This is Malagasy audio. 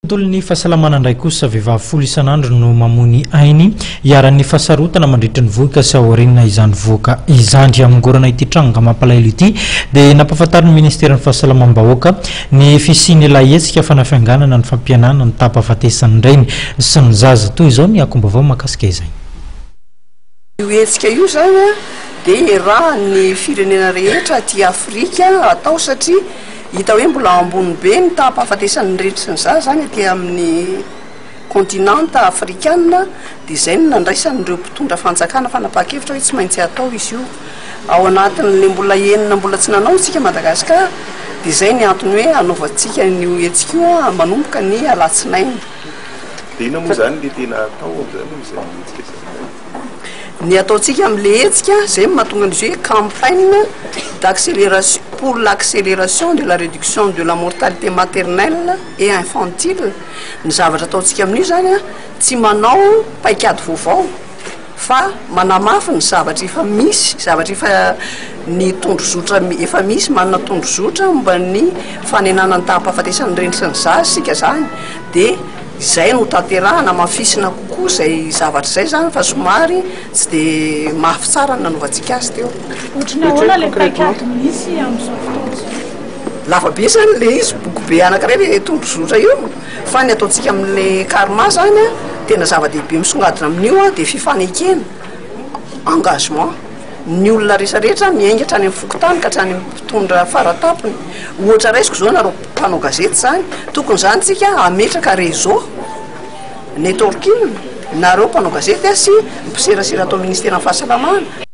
Tolony fahasalamana ndray kosa vehivavy folo isan'andro no mamony ainy iaran'ny fasarotana mandritra ny vohika sy aoriana izany voaka izandry amingorana ity tranga mampalahelo ity dia nampahafantariny ministerin'ny fahasalamam-bahoaka ny fisiany lahetsika fanafianganana ny fampianana ny tapafatesany reny sy ny zaza toy izao ny akombavao makasika izay. Io hetsika io zany dia raha ny firenena rehetra aty Afrika atao satria hita hoe mbola ambony be ny tapahafatesany rehetra ny zaza zany aty amin'ny kontinanta afrikana dia izay no nandraisan'ireo mpitondra fanjakana fanapakevitra hoe tsy maintsy atao izy io ao anatin'le mbola enina mbola tsy nanao isika Madagasikara dia izay ny antony hoe anaovantsika n'io hetsika io manomboka ny alatsinainy. Dia ina moa zany le tena atao amin'izany hetsika ny ataontsika amin'le hetsika izay mahatonga an'izy hoe campagne d'accélération pour l'accélération de la réduction de la mortalité maternelle et infantile. Ny zavatra ataontsika amin'io zany tsy manao paikady vaovao fa manamafy ny zavatra efa misy, zavatra efa ny tondrozotra efa misy, manana tondrozotra mba ny fanenana ny tapahafatesany reny sy ny zaza sika zany dia izay no tanterahana mafisina kokoa izay zavatra izay zany fa somary tsy dia mafy tsara ny nanaovantsika azy teo. Lafa be zany le izy boky be anankiray le tondrozotra io fa ny ataontsika amin'le karma zany tena zava-dehibe misongadina amin'io dia fifanekena engagement ny olona rehetrarehetra miainga hatrany amin'ny fokotany ka hatrany mpitondra faratapony. Ohatra raisiko zao nareo mpanao gazety zany tokony zany tsika ametraka réseau networking nareo mpanao gazety sy mpiserasera atao ministerin'ny fahasalamana.